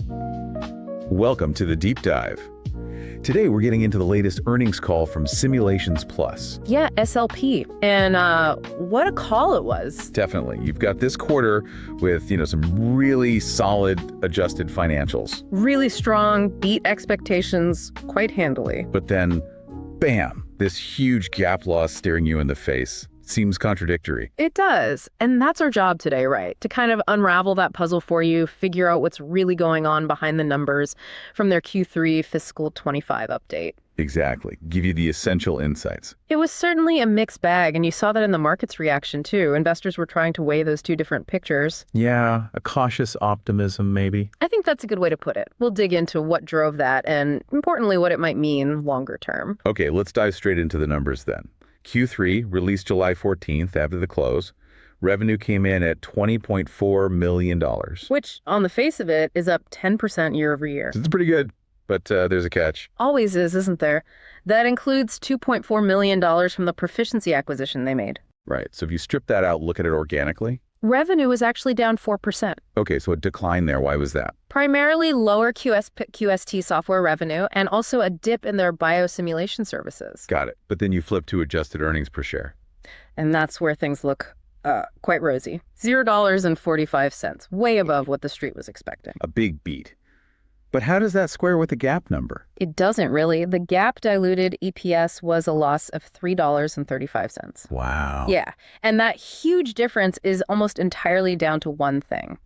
Welcome to the Deep Dive. Today, we're getting into the latest earnings call from Simulations Plus. Yeah, SLP. And what a call it was. Definitely. You've got this quarter with, some really solid adjusted financials. Really strong, beat expectations quite handily. But then, bam, this huge GAAP loss staring you in the face. Seems contradictory. It does. And that's our job today, right? To kind of unravel that puzzle for you, figure out what's really going on behind the numbers from their Q3 Fiscal 25 update. Exactly. Give you the essential insights. It was certainly a mixed bag, and you saw that in the market's reaction, too. Investors were trying to weigh those two different pictures. Yeah, a cautious optimism, maybe. I think that's a good way to put it. We'll dig into what drove that and, importantly, what it might mean longer term. Okay, let's dive straight into the numbers then. Q3, released July 14th after the close. Revenue came in at $20.4 million. Which, on the face of it, is up 10% year over year. It's pretty good, but there's a catch. Always is, isn't there? That includes $2.4 million from the Proficiency acquisition they made. Right, so if you strip that out, look at it organically. Revenue is actually down 4%. Okay, so a decline there. Why was that? Primarily lower QST software revenue and also a dip in their biosimulation services. Got it. But then you flip to adjusted earnings per share. And that's where things look quite rosy. $0.45, way above what the street was expecting. A big beat. But how does that square with the GAAP number? It doesn't really. The GAAP diluted EPS was a loss of $3.35. Wow. Yeah. And that huge difference is almost entirely down to one thing.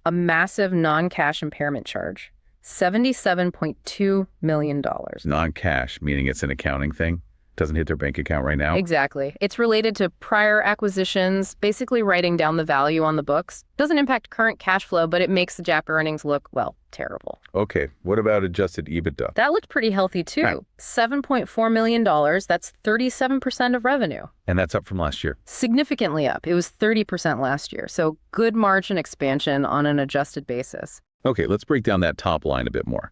A massive non-cash impairment charge. $77.2 million. Non-cash, meaning it's an accounting thing? Doesn't hit their bank account right now? Exactly. It's related to prior acquisitions, basically writing down the value on the books. Doesn't impact current cash flow, but it makes the GAAP earnings look, well, terrible. Okay. What about adjusted EBITDA? That looked pretty healthy, too. Right. $7.4 million. That's 37% of revenue. And that's up from last year. Significantly up. It was 30% last year. So good margin expansion on an adjusted basis. Okay, let's break down that top line a bit more.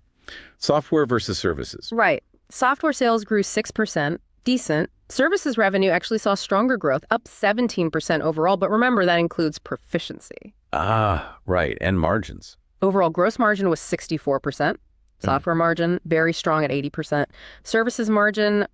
Software versus services. Right. Software sales grew 6%. Decent. Services revenue actually saw stronger growth, up 17% overall, but remember that includes Proficiency. Ah, right, and margins. Overall gross margin was 64%. Software margin, very strong at 80%. Services margin,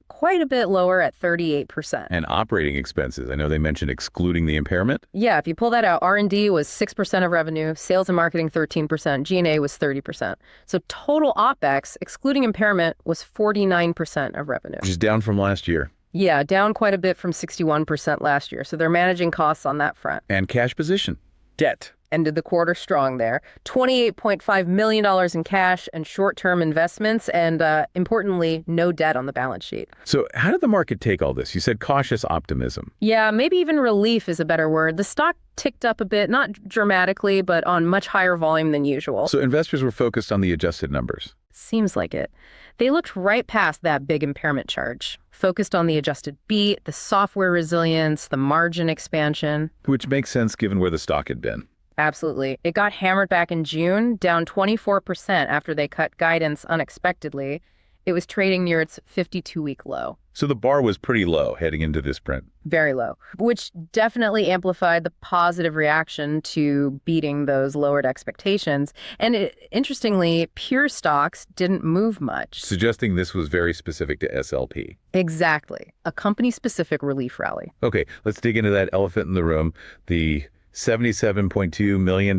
quite a bit lower at 38%. And operating expenses, I know they mentioned excluding the impairment. Yeah, if you pull that out, R&D was 6% of revenue, sales and marketing 13%, G&A was 30%. So total OpEx, excluding impairment, was 49% of revenue. Which is down from last year. Yeah, down quite a bit from 61% last year. So they're managing costs on that front. And cash position. Debt. Ended the quarter strong there. $28.5 million in cash and short-term investments, and importantly, no debt on the balance sheet. So how did the market take all this? You said cautious optimism. Yeah, maybe even relief is a better word. The stock ticked up a bit, not dramatically, but on much higher volume than usual. So investors were focused on the adjusted numbers. Seems like it. They looked right past that big impairment charge, focused on the adjusted beat, the software resilience, the margin expansion. Which makes sense given where the stock had been. Absolutely. It got hammered back in June, down 24% after they cut guidance unexpectedly. It was trading near its 52-week low. So the bar was pretty low heading into this print. Very low, which definitely amplified the positive reaction to beating those lowered expectations. And interestingly, pure stocks didn't move much. Suggesting this was very specific to SLP. Exactly. A company-specific relief rally. Okay, let's dig into that elephant in the room, the $77.2 million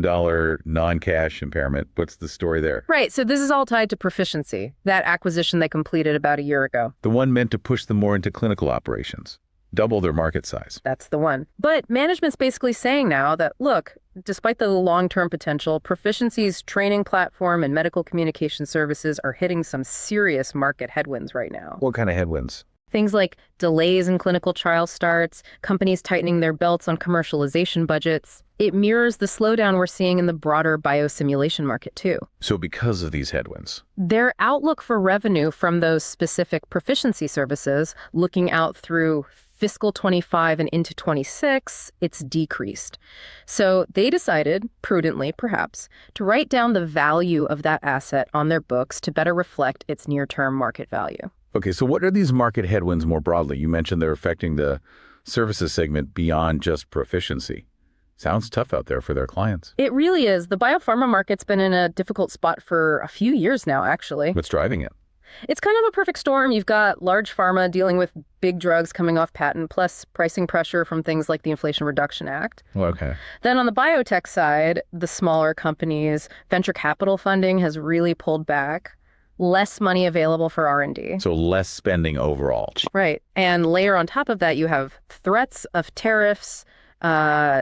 non-cash impairment. What's the story there? Right. So this is all tied to Proficiency, that acquisition they completed about a year ago. The one meant to push them more into clinical operations, double their market size. That's the one. But management's basically saying now that, look, despite the long-term potential, Proficiency's training platform and medical communication services are hitting some serious market headwinds right now. What kind of headwinds? Things like delays in clinical trial starts, companies tightening their belts on commercialization budgets. It mirrors the slowdown we're seeing in the broader biosimulation market, too. So because of these headwinds, their outlook for revenue from those specific Proficiency services, looking out through Fiscal 25 and into 26, it's decreased. So they decided, prudently perhaps, to write down the value of that asset on their books to better reflect its near-term market value. Okay, so what are these market headwinds more broadly? You mentioned they're affecting the services segment beyond just Proficiency. Sounds tough out there for their clients. It really is. The biopharma market's been in a difficult spot for a few years now, actually. What's driving it? It's kind of a perfect storm. You've got large pharma dealing with big drugs coming off patent, plus pricing pressure from things like the Inflation Reduction Act. Okay. Then on the biotech side, the smaller companies, venture capital funding has really pulled back. Less money available for R&D. So less spending overall. Right. And layer on top of that, you have threats of tariffs,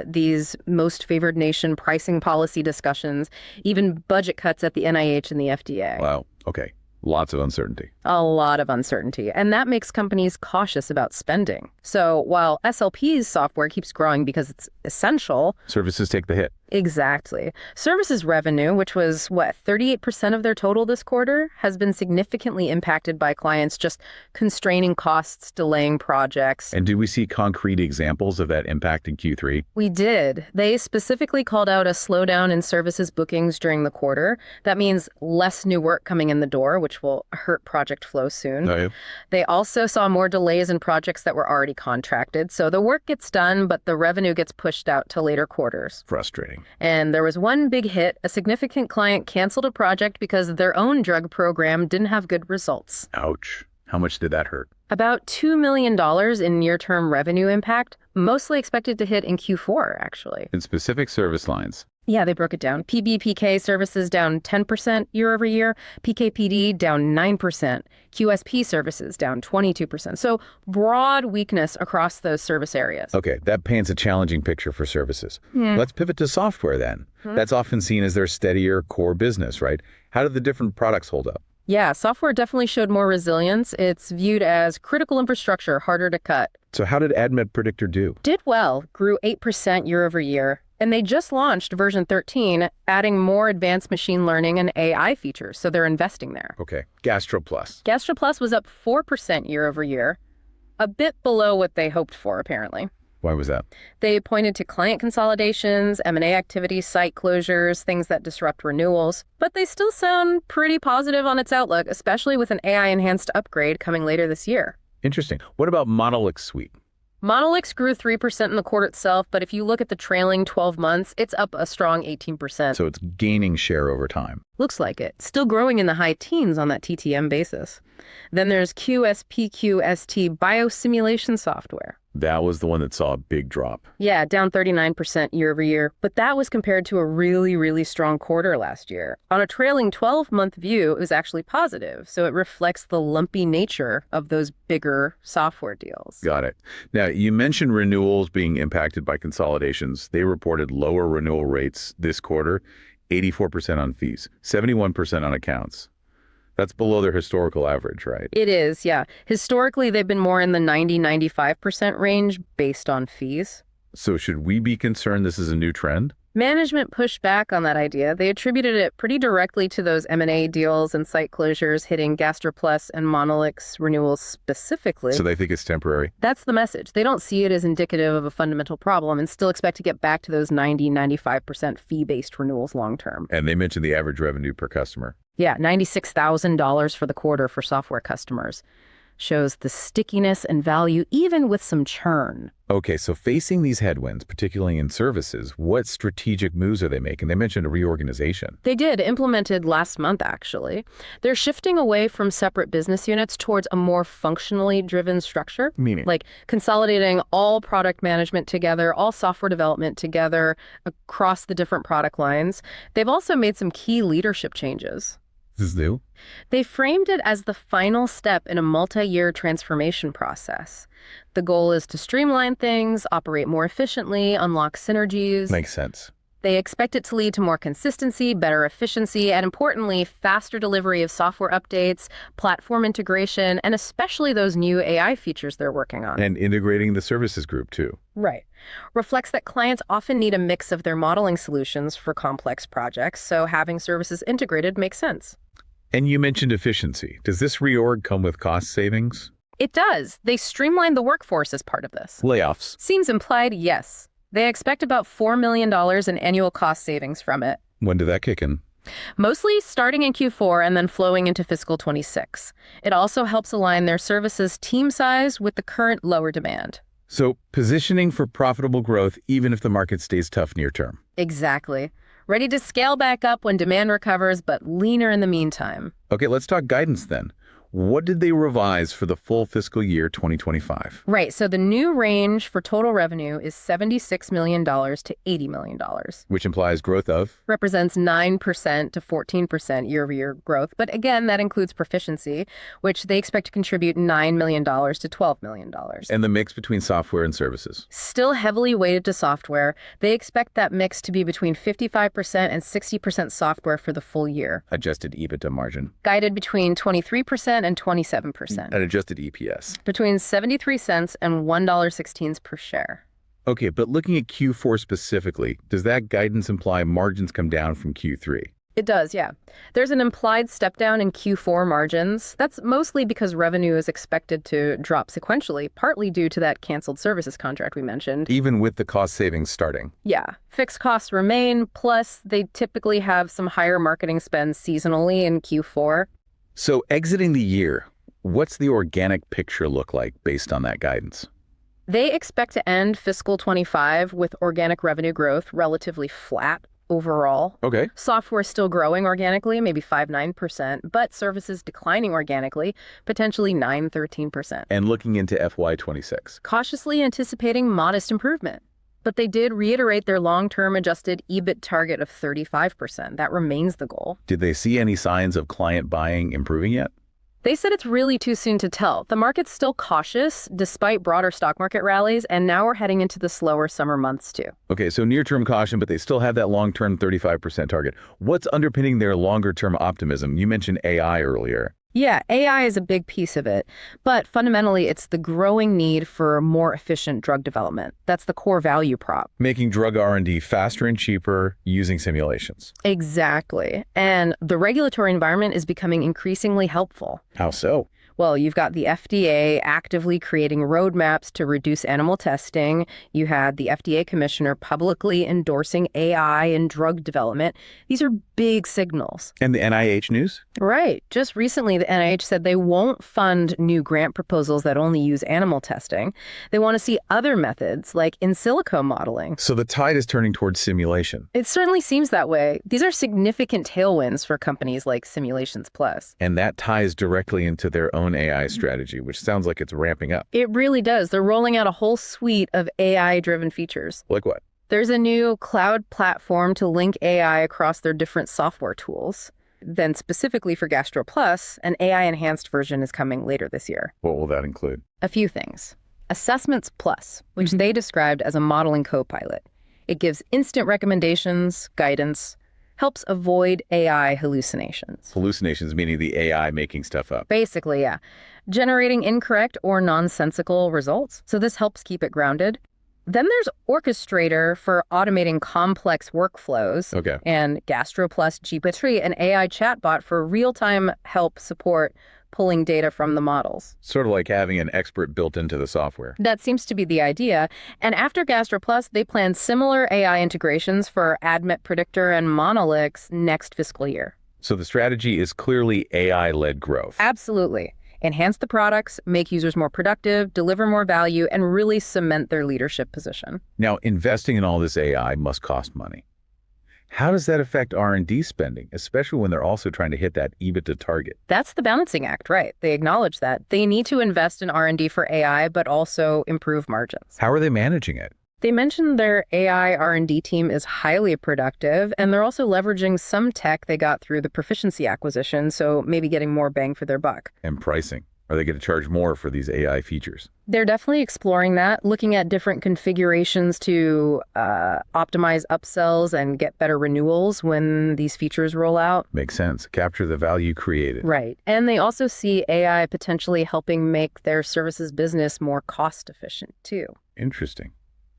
these most favored nation pricing policy discussions, even budget cuts at the NIH and the FDA. Wow. Okay. Lots of uncertainty. A lot of uncertainty. And that makes companies cautious about spending. So while SLP's software keeps growing because it's essential. Services take the hit. Exactly. Services revenue, which was, 38% of their total this quarter, has been significantly impacted by clients just constraining costs, delaying projects. And do we see concrete examples of that impact in Q3? We did. They specifically called out a slowdown in services bookings during the quarter. That means less new work coming in the door, which will hurt project flow soon. Oh, yeah. They also saw more delays in projects that were already contracted. So the work gets done, but the revenue gets pushed out to later quarters. Frustrating. And there was one big hit. A significant client canceled a project because their own drug program didn't have good results. Ouch. How much did that hurt? About $2 million in near-term revenue impact, mostly expected to hit in Q4, actually. In specific service lines. Yeah, they broke it down. PBPK services down 10% year over year, PKPD down 9%, QSP services down 22%. So broad weakness across those service areas. Okay, that paints a challenging picture for services. Let's pivot to software then. That's often seen as their steadier core business, right? How did the different products hold up? Yeah, software definitely showed more resilience. It's viewed as critical infrastructure, harder to cut. So how did AdMed Predictor do? Did well, grew 8% year over year. And they just launched version 13, adding more advanced machine learning and AI features, so they're investing there. Okay, GastroPlus. GastroPlus was up 4% year over year, a bit below what they hoped for, apparently. Why was that? They pointed to client consolidations, M&A activity, site closures, things that disrupt renewals. But they still sound pretty positive on its outlook, especially with an AI-enhanced upgrade coming later this year. Interesting. What about Monolix Suite? Monolix grew 3% in the quarter itself, but if you look at the trailing 12 months, it's up a strong 18%. So it's gaining share over time. Looks like it. Still growing in the high teens on that TTM basis. Then there's QSPQST biosimulation software. That was the one that saw a big drop. Yeah, down 39% year over year. But that was compared to a really, really strong quarter last year. On a trailing 12-month view, it was actually positive. So it reflects the lumpy nature of those bigger software deals. Got it. Now, you mentioned renewals being impacted by consolidations. They reported lower renewal rates this quarter, 84% on fees, 71% on accounts. That's below their historical average, right? It is, yeah. Historically, they've been more in the 90-95% range based on fees. So should we be concerned this is a new trend? Management pushed back on that idea. They attributed it pretty directly to those M&A deals and site closures hitting GastroPlus and Monolix renewals specifically. So they think it's temporary? That's the message. They don't see it as indicative of a fundamental problem and still expect to get back to those 90-95% fee-based renewals long term. And they mentioned the average revenue per customer. Yeah, $96,000 for the quarter for software customers. Shows the stickiness and value even with some churn. Okay, so facing these headwinds, particularly in services, what strategic moves are they making? They mentioned a reorganization. They did, implemented last month, actually. They're shifting away from separate business units towards a more functionally driven structure. Meaning? Like consolidating all product management together, all software development together across the different product lines. They've also made some key leadership changes. This is new? They framed it as the final step in a multi-year transformation process. The goal is to streamline things, operate more efficiently, unlock synergies. Makes sense. They expect it to lead to more consistency, better efficiency, and importantly, faster delivery of software updates, platform integration, and especially those new AI features they're working on. And integrating the services group, too. Right. Reflects that clients often need a mix of their modeling solutions for complex projects, so having services integrated makes sense. And you mentioned efficiency. Does this reorg come with cost savings? It does. They streamlined the workforce as part of this. Layoffs. Seems implied, yes. They expect about $4 million in annual cost savings from it. When did that kick in? Mostly starting in Q4 and then flowing into fiscal 26. It also helps align their services team size with the current lower demand. So positioning for profitable growth even if the market stays tough near term. Exactly. Ready to scale back up when demand recovers, but leaner in the meantime. Okay, let's talk guidance then. What did they revise for the full fiscal year 2025? Right, so the new range for total revenue is $76 million to $80 million. Which implies growth of? Represents 9% to 14% year-over-year growth. But again, that includes Proficiency, which they expect to contribute $9 million to $12 million. And the mix between software and services? Still heavily weighted to software. They expect that mix to be between 55% and 60% software for the full year. Adjusted EBITDA margin? Guided between 23% and 27%. And adjusted EPS? Between 73 cents and $1.16 per share. Okay, but looking at Q4 specifically, does that guidance imply margins come down from Q3? It does, yeah. There's an implied step down in Q4 margins. That's mostly because revenue is expected to drop sequentially, partly due to that canceled services contract we mentioned. Even with the cost savings starting? Yeah. Fixed costs remain, plus they typically have some higher marketing spend seasonally in Q4. So exiting the year, what's the organic picture look like based on that guidance? They expect to end fiscal 25 with organic revenue growth relatively flat overall. Okay. Software still growing organically, maybe 5-9%, but services declining organically, potentially 9-13%. And looking into FY26? Cautiously anticipating modest improvement. But they did reiterate their long-term adjusted EBIT target of 35%. That remains the goal. Did they see any signs of client buying improving yet? They said it's really too soon to tell. The market's still cautious despite broader stock market rallies, and now we're heading into the slower summer months too. Okay, so near-term caution, but they still have that long-term 35% target. What's underpinning their longer-term optimism? You mentioned AI earlier. Yeah, AI is a big piece of it, but fundamentally it's the growing need for more efficient drug development. That's the core value prop. Making drug R&D faster and cheaper using simulations. Exactly. And the regulatory environment is becoming increasingly helpful. How so? Well, you've got the FDA actively creating roadmaps to reduce animal testing. You had the FDA commissioner publicly endorsing AI in drug development. These are big signals. And the NIH news? Right. Just recently, the NIH said they won't fund new grant proposals that only use animal testing. They want to see other methods like in silico modeling. So the tide is turning towards simulation. It certainly seems that way. These are significant tailwinds for companies like Simulations Plus. And that ties directly into their own AI strategy, which sounds like it's ramping up. It really does. They're rolling out a whole suite of AI-driven features. Like what? There's a new cloud platform to link AI across their different software tools. Then specifically for GastroPlus, an AI-enhanced version is coming later this year. What will that include? A few things. Assessments Plus, which they described as a modeling co-pilot. It gives instant recommendations, guidance, helps avoid AI hallucinations. Hallucinations meaning the AI making stuff up. Basically, yeah. Generating incorrect or nonsensical results. So this helps keep it grounded. Then there's Orchestrator for automating complex workflows. Okay. And GastroPlus GPT, an AI chatbot for real-time help support pulling data from the models. Sort of like having an expert built into the software. That seems to be the idea. And after GastroPlus, they plan similar AI integrations for AdMed Predictor and Monolix next fiscal year. So the strategy is clearly AI-led growth. Absolutely. Enhance the products, make users more productive, deliver more value, and really cement their leadership position. Now, investing in all this AI must cost money. How does that affect R&D spending, especially when they're also trying to hit that EBITDA target? That's the balancing act, right? They acknowledge that. They need to invest in R&D for AI, but also improve margins. How are they managing it? They mentioned their AI R&D team is highly productive, and they're also leveraging some tech they got through the Proficiency acquisition, so maybe getting more bang for their buck. And pricing. Are they going to charge more for these AI features? They're definitely exploring that, looking at different configurations to optimize upsells and get better renewals when these features roll out. Makes sense. Capture the value created. Right. And they also see AI potentially helping make their services business more cost efficient, too. Interesting.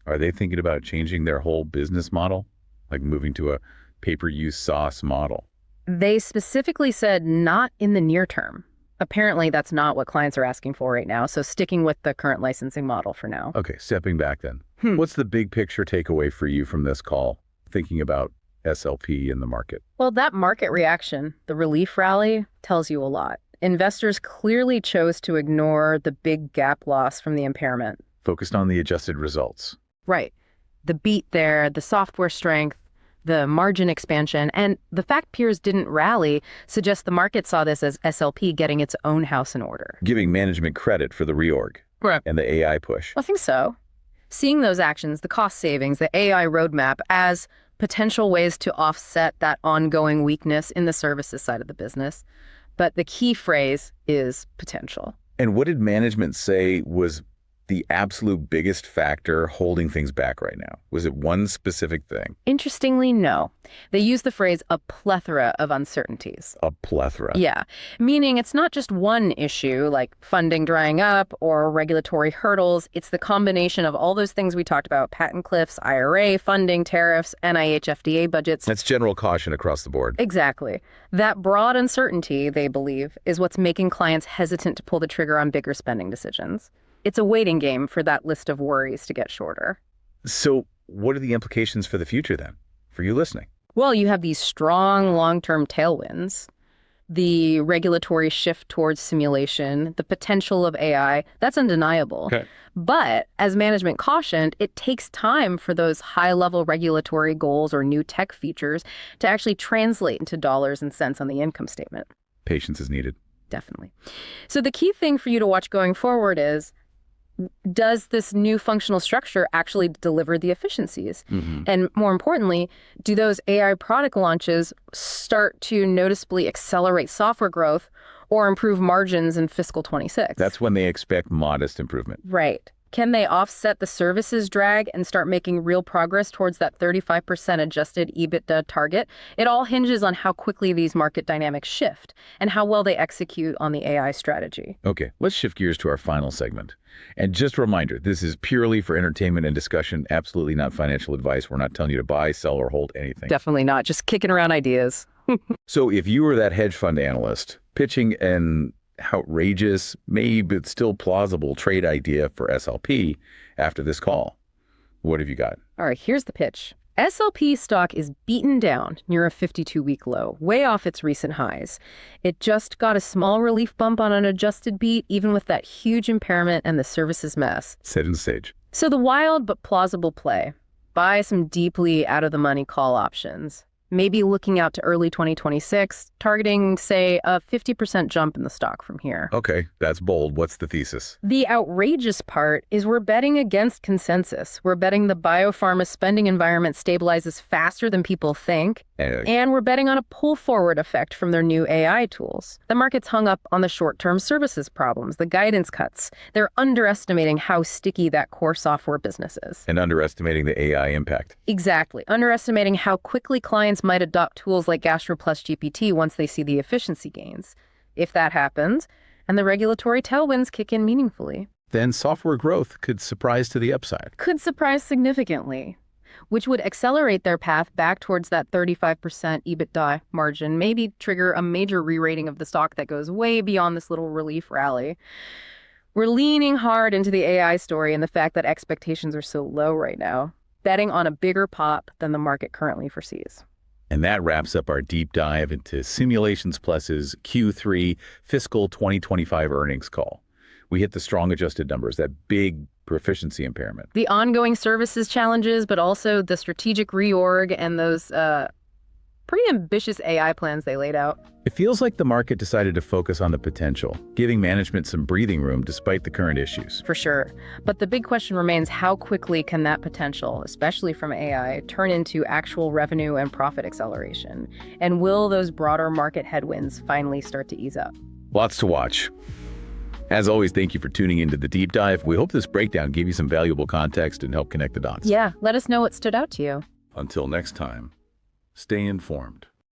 Are they thinking about changing their whole business model? Like moving to a pay-per-use SaaS model? They specifically said not in the near term. Apparently, that's not what clients are asking for right now, so sticking with the current licensing model for now. Okay, stepping back then. What's the big picture takeaway for you from this call, thinking about SLP in the market? Well, that market reaction, the relief rally, tells you a lot. Investors clearly chose to ignore the big GAAP loss from the impairment. focused on the adjusted results. Right. The beat there, the software strength, the margin expansion, and the fact peers didn't rally suggests the market saw this as SLP getting its own house in order. Giving management credit for the reorg and the AI push. I think so. Seeing those actions, the cost savings, the AI roadmap as potential ways to offset that ongoing weakness in the services side of the business. But the key phrase is potential. And what did management say was the absolute biggest factor holding things back right now? Was it one specific thing? Interestingly, no. They use the phrase a plethora of uncertainties. A plethora. Yeah, meaning it's not just one issue like funding drying up or regulatory hurdles. It's the combination of all those things we talked about: patent cliffs, IRA, funding, tariffs, NIH, FDA budgets. That's general caution across the board. Exactly. That broad uncertainty, they believe, is what's making clients hesitant to pull the trigger on bigger spending decisions. It's a waiting game for that list of worries to get shorter. So what are the implications for the future then, for you listening? Well, you have these strong long-term tailwinds, the regulatory shift towards simulation, the potential of AI, that's undeniable. Okay. But as management cautioned, it takes time for those high-level regulatory goals or new tech features to actually translate into dollars and cents on the income statement. Patience is needed. Definitely. So the key thing for you to watch going forward is, does this new functional structure actually deliver the efficiencies? And more importantly, do those AI product launches start to noticeably accelerate software growth or improve margins in fiscal 26? That's when they expect modest improvement. Right. Can they offset the services drag and start making real progress towards that 35% adjusted EBITDA target? It all hinges on how quickly these market dynamics shift and how well they execute on the AI strategy. Okay, let's shift gears to our final segment. And just a reminder, this is purely for entertainment and discussion, absolutely not financial advice. We're not telling you to buy, sell, or hold anything. Definitely not. Just kicking around ideas. So if you were that hedge fund analyst pitching an outrageous, maybe but still plausible trade idea for SLP after this call, what have you got? All right, here's the pitch. SLP stock is beaten down near a 52-week low, way off its recent highs. It just got a small relief bump on an adjusted beat, even with that huge impairment and the services mess. Set the stage. So the wild but plausible play: buy some deeply out-of-the-money call options. Maybe looking out to early 2026, targeting, say, a 50% jump in the stock from here. Okay, that's bold. What's the thesis? The outrageous part is we're betting against consensus. We're betting the bio-pharma spending environment stabilizes faster than people think, and we're betting on a pull-forward effect from their new AI tools. The market's hung up on the short-term services problems, the guidance cuts. They're underestimating how sticky that core software business is. And underestimating the AI impact. Exactly. Underestimating how quickly clients might adopt tools like GastroPlus GPT once they see the efficiency gains. If that happens, and the regulatory tailwinds kick in meaningfully, then software growth could surprise to the upside. Could surprise significantly, which would accelerate their path back towards that 35% EBITDA margin, maybe trigger a major re-rating of the stock that goes way beyond this little relief rally. We're leaning hard into the AI story and the fact that expectations are so low right now, betting on a bigger pop than the market currently foresees. And that wraps up our deep dive into Simulations Plus's Q3 fiscal 2025 earnings call. We hit the strong adjusted numbers, that big Proficiency impairment. The ongoing services challenges, but also the strategic reorg and those pretty ambitious AI plans they laid out. It feels like the market decided to focus on the potential, giving management some breathing room despite the current issues. For sure. But the big question remains, how quickly can that potential, especially from AI, turn into actual revenue and profit acceleration? And will those broader market headwinds finally start to ease up? Lots to watch. As always, thank you for tuning into the deep dive. We hope this breakdown gave you some valuable context and helped connect the dots. Yeah, let us know what stood out to you. Until next time, stay informed.